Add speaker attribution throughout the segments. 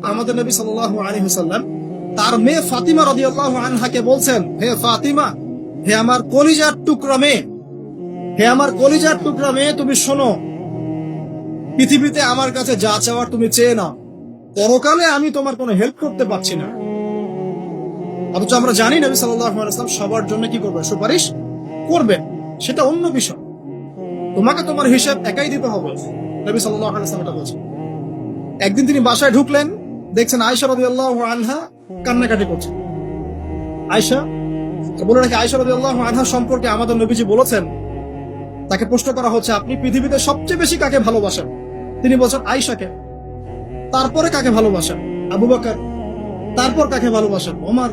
Speaker 1: আমাদের নবী সাল্লাল্লাহু আলাইহি ওয়াসাল্লাম তার মেয়ে ফাতিমা রাদিয়াল্লাহু আনহাকে বলছেন, হে ফাতিমা, হে আমার কলিজার টুকরা মেয়ে, হে আমার কলিজার টুকরা মেয়ে, তুমি শোনো, পৃথিবীতে আমার কাছে যা চাওয়ার তুমি চেয়ে নাও, পরকালে আমি তোমার কোনো হেল্প করতে পারছি না। অথচ আমরা জানি নবী সাল্লাল্লাহু আলাইহি ওয়াসাল্লাম সবার জন্য কি করবে, সুপারিশ করবে, সেটা অন্য বিষয়। তোমাকে তোমার হিসাব একাই দিতে হবে, নবী সাল্লাল্লাহু আলাইহি ওয়াসাল্লাম এটা বলছেন। একদিন তিনি বাসায় ঢুকলেন, দেখছেন আয়েশা রাদিয়াল্লাহু আনহা কান্নাকাটি করছেন। আয়েশা বলে রাখি, আয়েশা রাদিয়াল্লাহু আনহা সম্পর্কে আমাদের নবীজি বলেছেন, তাকে প্রশ্ন করা হচ্ছে, আপনি পৃথিবীতে সবচেয়ে বেশি কাকে ভালোবাসেন? তিনি বলছেন আয়েশাকে। তারপরে কাকে ভালোবাসেন? আবু বকর। তারপর কাকে ভালোবাসেন? ওমর।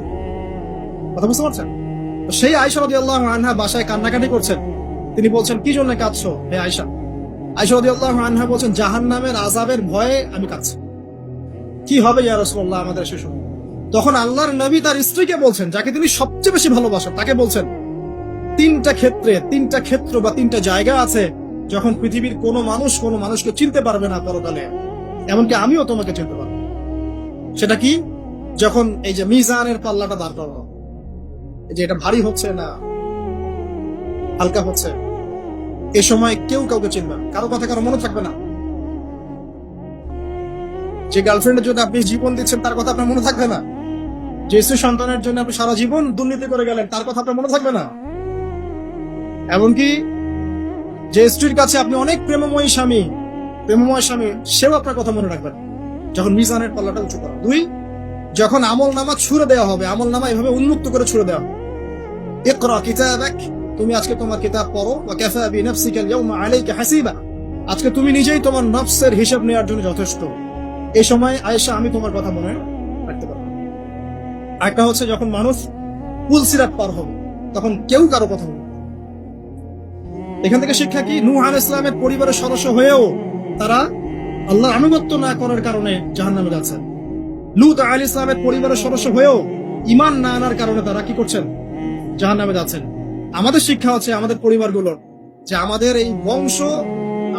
Speaker 1: কথা বুঝতে পারছেন? সেই আয়েশা রাদিয়াল্লাহু আনহা বাসায় কান্নাকাটি করছেন। তিনি বলছেন, কি জন্য কাঁদছো হে আয়েশা? আয়েশা রাদিয়াল্লাহু আনহা বলছেন, জাহান্নামের আযাবের ভয়ে আমি কাঁদছি। কি হবে ইয়া রাসূলুল্লাহ আমাদের শিশু? তখন আল্লাহর নবী তার স্ত্রীকে বলছেন, যাকে তিনি সবচেয়ে বেশি ভালোবাসেন, তাকে বলছেন, তিনটা ক্ষেত্র বা তিনটা জায়গা আছে যখন পৃথিবীর কোনো মানুষকে চিনতে পারবে না পরকালে, এমনকি আমিও তোমাকে চিনতে পারবো। সেটা কি? যখন এই যে মিজানের পাল্লাটা দাঁড় করানো, যে এটা ভারী হচ্ছে না হালকা হচ্ছে, এ সময় কেউ কাউকে চিনবে না, কারো কথা কারো মনে থাকবে না। যে গার্লফ্রেন্ডের জন্য আপনি জীবন দিচ্ছেন, তার কথা আপনার মনে থাকবে না। যে স্ত্রী সন্তানের জন্য আপনি সারা জীবন দুর্নীতি করে গেলেন, তার কথা আপনার মনে থাকবে না। এমনকি যে স্ত্রীর কাছে আপনি অনেক প্রেমময় স্বামী, সেও আপনার কথা মনে রাখবেন যখন মিজানের পাল্লাটা উঁচু করা। দুই, যখন আমল নামা ছুড়ে দেওয়া হবে, আমল নামা এভাবে উন্মুক্ত করে ছুড়ে দেওয়া হবে, ইকরা কিতাবাক, তুমি আজকে তোমার কিতাব পড়ো, ওয়া কাফা বিনাফসিকা আল-ইয়াওমা আলাইকা হাসিবা, আজকে তুমি নিজেই তোমার নফসের হিসাব নেওয়ার জন্য যথেষ্ট। এই সময় আয়েশা আমি তোমার কথা মনে রাখতে পারবো। একটা হচ্ছে যখন মানুষ পুলসিরাত পার হবে, তখন কেউ কারো কথা বলবে। এখান থেকে শিক্ষা কি? নূহ আলাইহিস সালামের পরিবারের সদস্য হয়েও তারা আল্লাহর আনুগত্য না করার কারণে জাহান্নামে যাচ্ছেন। লূত আলাইহিস সালামের পরিবারের সদস্য হয়েও ঈমান না আনার কারণে তারা কি করছেন? জাহান্নামে যাচ্ছেন। আমাদের শিক্ষা হচ্ছে আমাদের পরিবারগুলোর, যে আমাদের এই বংশ,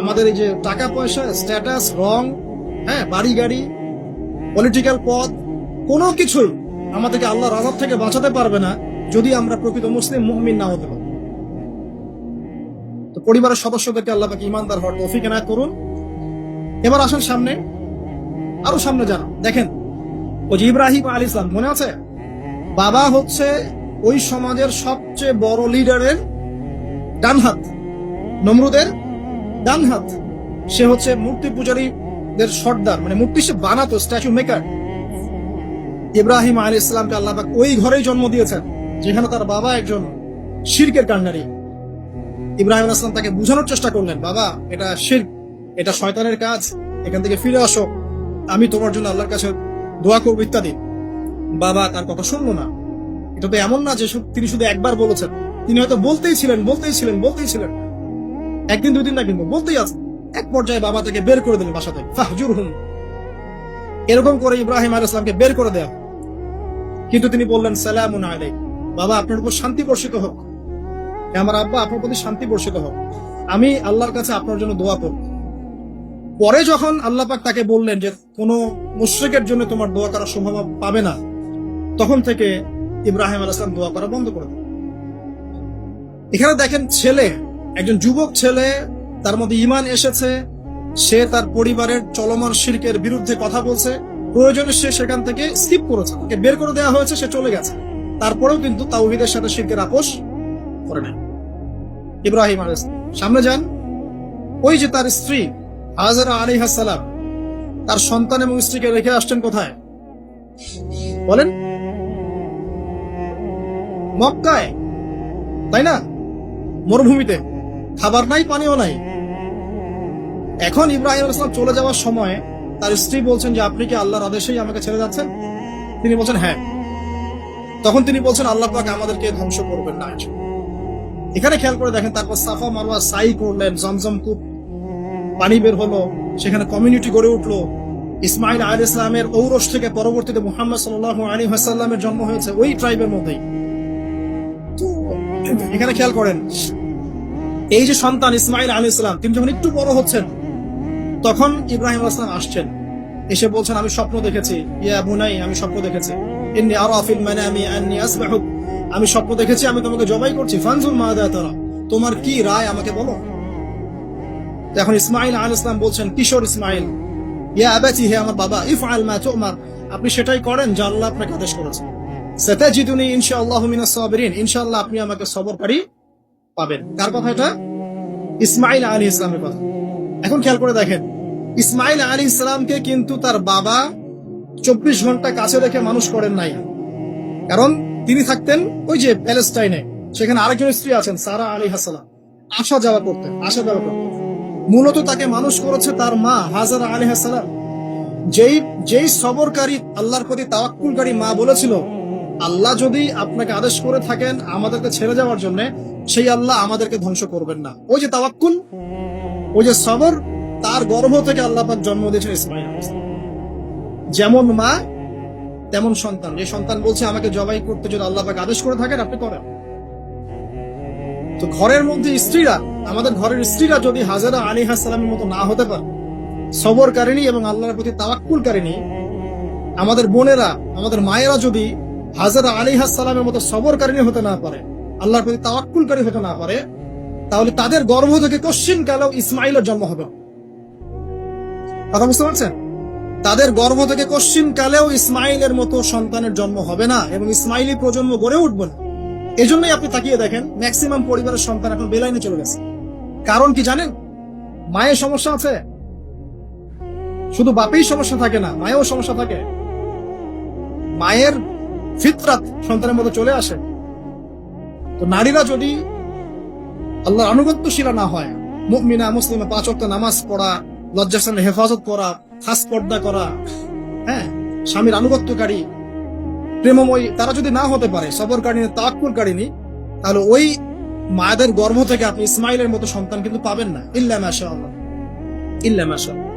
Speaker 1: আমাদের এই যে টাকা পয়সা, স্ট্যাটাস, রং, হ্যাঁ, বাড়ি গাড়ি, পলিটিক্যাল পদ, কোনো কিছুই আমাদেরকে আল্লাহর আযাব থেকে বাঁচাতে পারবে না যদি আমরা প্রকৃত মুসলিম মুমিন না হতে পারি। তো পরিবারের সদস্যদেরকে আল্লাহ পাক ঈমানদার হওয়ার তৌফিক এনায়েত করুন। এবার আসেন সামনে, আরো সামনে যান। দেখেন ওই যে ইব্রাহিম আলাইহিস সালাম, মনে আছে? বাবা হচ্ছে ওই সমাজের সবচেয়ে বড় লিডারের ডান হাত, নমরুদের ডান হাত। সে হচ্ছে মূর্তি পূজারীদের সর্দার, মানে মূর্তি সে বানাতো, স্ট্যাচু মেকার। ইব্রাহিম আলাইহিস সালামকে আল্লাহ পাক ওই ঘরেই জন্ম দিয়েছেন যেখানে তার বাবা একজন শিরকের কান্ডারি। ইব্রাহিম আলাইহিস সালাম তাকে বোঝানোর চেষ্টা করলেন, বাবা এটা শিরক, এটা শয়তানের কাজ, এখান থেকে ফিরে আসো, আমি তোমার জন্য আল্লাহর কাছে দোয়া করবো ইত্যাদি। বাবা তার কথা শুনলো না। এটা তো এমন না যে তিনি শুধু একবার বলেছেন, তিনি হয়তো বলতেই ছিলেন। একদিন দুই দিন না, কিন্তু বলতেই আছে। এক পর্যায়ে বাবা তাকে বের করে দিলেন বাসা থেকে, ফাহজুরহুম। এরকম করে ইব্রাহিম আলাইহিস সালামকে বের করে দেয়া। কিন্তু তিনি বললেন, সালামুন আলাইকুম, বাবা আপনার উপর শান্তি বর্ষিত হোক, আমার আব্বা আপনার প্রতি শান্তি বর্ষিত হোক, আমি আল্লাহর কাছে আপনার জন্য দোয়া করব। পরে যখন আল্লাহ পাক তাকে বললেন যে কোন মুশরিকের জন্য তোমার দোয়া করার সম্ভাবনা পাবে না, তখন থেকে ইব্রাহিম আলাইহিস সালাম দোয়া করা বন্ধ করে দেন। এখানে দেখেন, ছেলে, একজন যুবক ছেলে, তার মধ্যে ঈমান এসেছে, সে তার পরিবারের চলমান শিরকের বিরুদ্ধে কথা বলছে, প্রয়োজনে সে সেখান থেকে স্কিপ করেছে, তাকে বের করে দেওয়া হয়েছে, সে চলে গেছে, তারপরেও কিন্তু তাওহীদের সাথে শিরকের আপোষ করে না। ইব্রাহিম আলাইহিস সালাম সামনে যান। ওই যে তার স্ত্রী হাজেরা আলাইহিস সালাম তার সন্তান এবং স্ত্রীকে রেখে আসছেন কোথায় বলেন? মক্কায়, তাই না? মরুভূমিতে, খাবার নাই, পানিও নাই। এখন ইব্রাহিম আলাইহিস সালাম চলে যাওয়ার সময় তার স্ত্রী বলছেন যে আপনি কি আল্লাহর আদেশেই আমাকে ছেড়ে যাচ্ছেন? তিনি বলছেন হ্যাঁ। তখন তিনি বলছেন, আল্লাহ পাক আমাদেরকে ধ্বংস করবেন না। এখানে খেয়াল করে দেখেন, তারপর সাফা মারওয়া সাই করলেন, জমজম কূপ পানি বের হলো, সেখানে কমিউনিটি গড়ে উঠলো। ইসমাইল আলাইহিস সালামের ঔরস থেকে পরবর্তীতে মুহাম্মদ সাল্লাল্লাহু আলাইহি ওয়াসাল্লামের জন্ম হয়েছে ওই ট্রাইবের মধ্যেই। এখানে খেয়াল করেন, এই যে সন্তান ইসমাইল আলাইহিস সালাম, তিনি যখন একটু বড় হচ্ছেন, তখন ইব্রাহিম আলাইহিস সালাম আসছেন। এসে বলছেন আমি স্বপ্ন দেখেছি, ইয়া বুনাই আমি স্বপ্ন দেখেছি, ইন্নী আরা ফিল মানামি আন্নী আসবাহুক, আমি স্বপ্ন দেখেছি আমি তোমাকে জবাই করছি, ফানজুর মাযা তারা, তোমার কি রায় আমাকে বলো। এখন ইসমাঈল আলাইহিস সালাম বলছেন, কিশোর ইসমাঈল, ইয়া আবাতি, হে আমার বাবা, ইফআল মা তু'মার, আপনি সেটাই করেন যা আল্লাহ আপনাকে আদেশ করেছেন। সাতাজিদুনি ইনশাআল্লাহু মিনাস সাবিরিন, ইনশাআল্লাহ আপনি আমাকে সবরকারী পাবেন। কার কথা এটা? ইসমাঈল আলাইহিস সালামের কথা। এখন খেয়াল করে দেখেন, ইসমাঈল আলাইহিস সালামকে কিন্তু তার বাবা 24 ঘন্টা কাছে রেখে মানুষ করেন নাই। কারণ তিনি থাকতেন ওই যে প্যালেস্টাইনে, সেখানে আরেকজন স্ত্রী আছেন সারা আলাইহিস সালাম, আসা যাওয়া করতেন। মূলত তাকে মানুষ করেছে তার মা হাজারা আলাইহিস সালাম। যেই সবরকারী, আল্লাহর প্রতি তাওয়াক্কুলকারী মা বলেছিল, আল্লাহ যদি আপনাকে আদেশ করে থাকেন আমাদেরকে ছেড়ে যাওয়ার জন্য, সেই আল্লাহ আমাদেরকে ধ্বংস করবেন না। ওই যে তাওয়াক্কুল, ওই যে সবর, তার গর্ভ থেকে আল্লাহ পাক জন্ম দিয়েছেন ইসমাঈল আলাইহিস সালাম। যেমন মা তেমন সন্তান। এই সন্তান বলছে আমাকে জবাই করতে যদি আল্লাহ পাক আদেশ করে থাকেন আপনি করেন। তো ঘরের মধ্যে স্ত্রীরা, আমাদের ঘরের স্ত্রীরা যদি হাজারা আলাইহিস সালামের মতো না হতে পারে, সবরকারিনী এবং আল্লাহর প্রতি তাওয়াক্কুলকারিনী, আমাদের বোনেরা, আমাদের মায়েরা যদি হাজারা আলাইহিস সালামের মতো সবরকারিনী হতে না পারে, আল্লাহর প্রতি তাওয়াক্কুলকারী হতে না পারে, তাহলে তাদের গর্ভ থেকে কশ্চিন কালেও ইসমাঈলের জন্ম হবে। কথা বুঝতে পারছেন? তাদের গর্ভ থেকে কশ্চিন কালেও ইসমাঈলের মতো সন্তানের জন্ম হবে না এবং ইসমাঈলী প্রজন্ম গড়ে উঠবে না। এজন্যই আপনি তাকিয়ে দেখেন ম্যাক্সিমাম পরিবারের সন্তান এখন বেলাইনে চলে গেছে। কারণ কি জানেন? মায়ের সমস্যা আছে। শুধু বাপেই সমস্যা থাকে না, মায়েও সমস্যা থাকে। মায়ের ফিতরাত সন্তানের মতো চলে আসে। তো নারীরা যদি আল্লাহর আনুগত্যশীলা না হয়, মুমিনা মুসলিমা, 5 ওয়াক্ত নামাজ পড়া, লজ্জাস্থানের হেফাজত করা, খাস পর্দা করা, হ্যাঁ, স্বামীর আনুগত্যকারী, প্রেমময়ী, তারা যদি না হতে পারে, সবরকারিনী, তাওয়াক্কুলকারিনী, তাহলে ওই মায়েদের গর্ভ থেকে আপনি ইসমাঈলের মতো সন্তান কিন্তু পাবেন না। ইল্লা মাশাআল্লাহ, ইল্লা মাশাআল্লাহ।